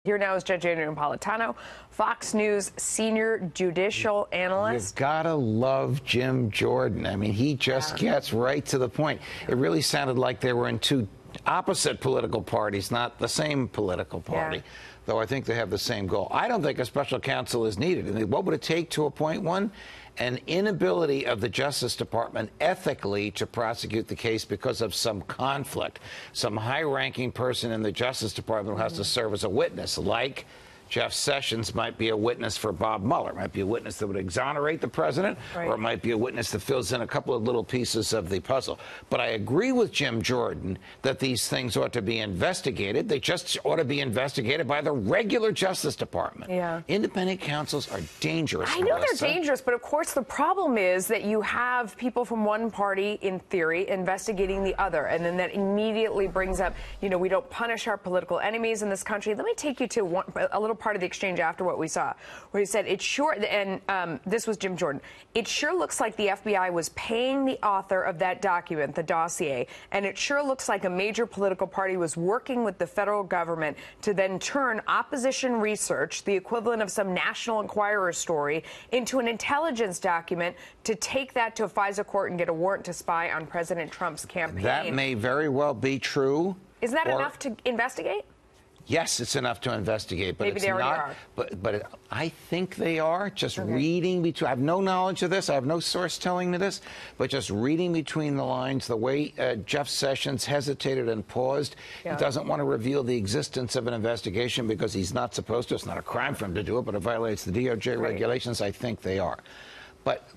Here now is Judge Andrew Napolitano, Fox News senior judicial analyst. You've got to love Jim Jordan. I mean, he just gets right to the point. It really sounded like they were in two opposite political parties, not the same political party, though I think they have the same goal. I don't think a special counsel is needed. And what would it take to appoint one? An inability of the Justice Department ethically to prosecute the case because of some conflict. Some high-ranking person in the Justice Department who has to serve as a witness, like Jeff Sessions might be a witness for Bob Mueller, might be a witness that would exonerate the president, or it might be a witness that fills in a couple of little pieces of the puzzle. But I agree with Jim Jordan that these things ought to be investigated. They just ought to be investigated by the regular Justice Department. Independent counsels are dangerous. I know they're dangerous, but of course the problem is that you have people from one party, in theory, investigating the other, and then that immediately brings up, you know, we don't punish our political enemies in this country. Let me take you to a little part of the exchange after what we saw, where he said, it's sure, and this was Jim Jordan, it sure looks like the FBI was paying the author of that document, the dossier, and it sure looks like a major political party was working with the federal government to then turn opposition research, the equivalent of some National Enquirer story, into an intelligence document to take that to a FISA court and get a warrant to spy on President Trump's campaign. That may very well be true. Isn't that enough to investigate? Yes, it's enough to investigate, but maybe it's they already not. Are. But I think they are. Just reading between, I have no knowledge of this. I have no source telling me this, but just reading between the lines, the way Jeff Sessions hesitated and paused, he doesn't want to reveal the existence of an investigation because he's not supposed to. It's not a crime for him to do it, but it violates the DOJ regulations. I think they are. But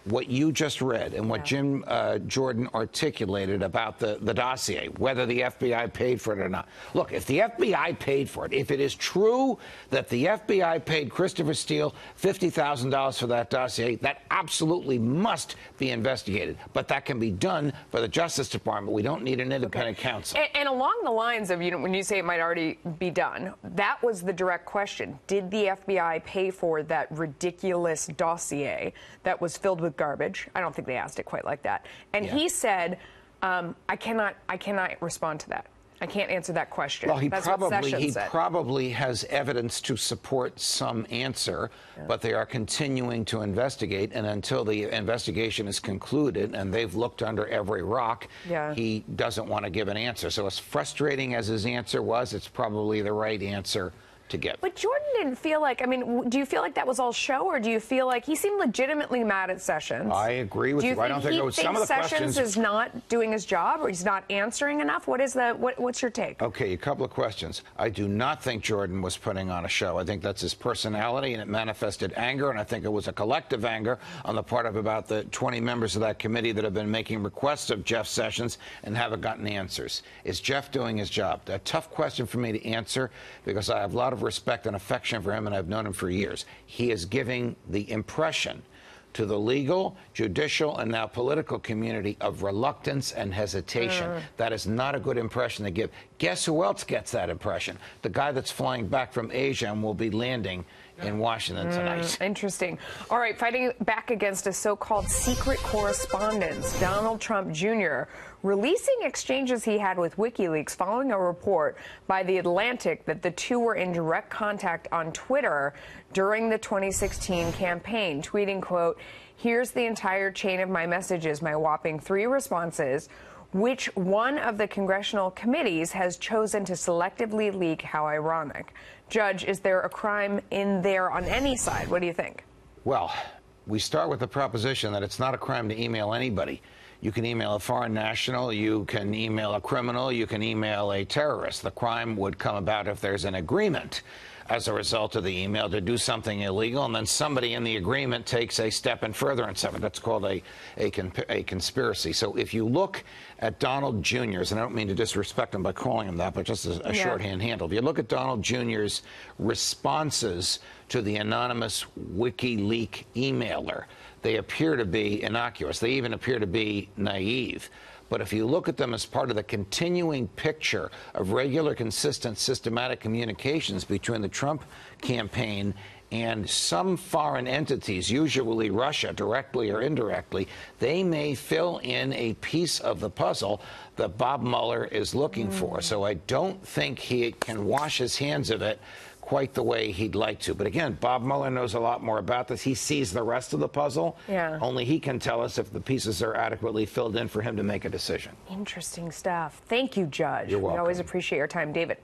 what you just read and what Jim Jordan articulated about the dossier, whether the FBI paid for it or not. Look, if the FBI paid for it, if it is true that the FBI paid Christopher Steele $50,000 for that dossier, that absolutely must be investigated. But that can be done by the Justice Department. We don't need an independent counsel. And along the lines of, you know, when you say it might already be done, that was the direct question. Did the FBI pay for that ridiculous dossier that was filled with garbage? I don't think they asked it quite like that. And he said, I cannot respond to that. I can't answer that question. Well, he probably has evidence to support some answer, but they are continuing to investigate, and until the investigation is concluded and they've looked under every rock, he doesn't want to give an answer. So as frustrating as his answer was, it's probably the right answer to get. But Jordan didn't feel like, I mean, do you feel like that was all show, or do you feel like he seemed legitimately mad at Sessions? I agree with you. I don't think it was some of the questions. Sessions is not doing his job, or he's not answering enough? What is the, what's your take? Okay, a couple of questions. I do not think Jordan was putting on a show. I think that's his personality, and it manifested anger, and I think it was a collective anger on the part of about the 20 members of that committee that have been making requests of Jeff Sessions and haven't gotten answers. Is Jeff doing his job? A tough question for me to answer because I have a lot of respect and affection for him, and I've known him for years. He is giving the impression to the legal, judicial, and now political community of reluctance and hesitation. That is not a good impression to give. Guess who else gets that impression? The guy that's flying back from Asia and will be landing in Washington tonight. Interesting. All right, fighting back against a so-called secret correspondence, Donald Trump Jr. releasing exchanges he had with Wikileaks following a report by The Atlantic that the two were in direct contact on Twitter during the 2016 campaign, tweeting, quote, "Here's the entire chain of my messages, my whopping 3 responses. Which one of the congressional committees has chosen to selectively leak? How ironic." Judge, is there a crime in there on any side? What do you think? Well, we start with the proposition that it's not a crime to email anybody. You can email a foreign national, you can email a criminal, you can email a terrorist. The crime would come about if there's an agreement as a result of the email to do something illegal, and then somebody in the agreement takes a step in furtherance of it. That's called a conspiracy. So if you look at Donald Jr.'s, and I don't mean to disrespect him by calling him that, but just as a shorthand handle, if you look at Donald Jr.'s responses to the anonymous WikiLeaks emailer, they appear to be innocuous. They even appear to be naive. But if you look at them as part of the continuing picture of regular, consistent, systematic communications between the Trump campaign And some foreign entities, usually Russia, directly or indirectly, they may fill in a piece of the puzzle that Bob Mueller is looking for. So I don't think he can wash his hands of it quite the way he'd like to. But again, Bob Mueller knows a lot more about this. He sees the rest of the puzzle. Yeah. Only he can tell us if the pieces are adequately filled in for him to make a decision. Interesting stuff. Thank you, Judge. You're welcome. We always appreciate your time, David.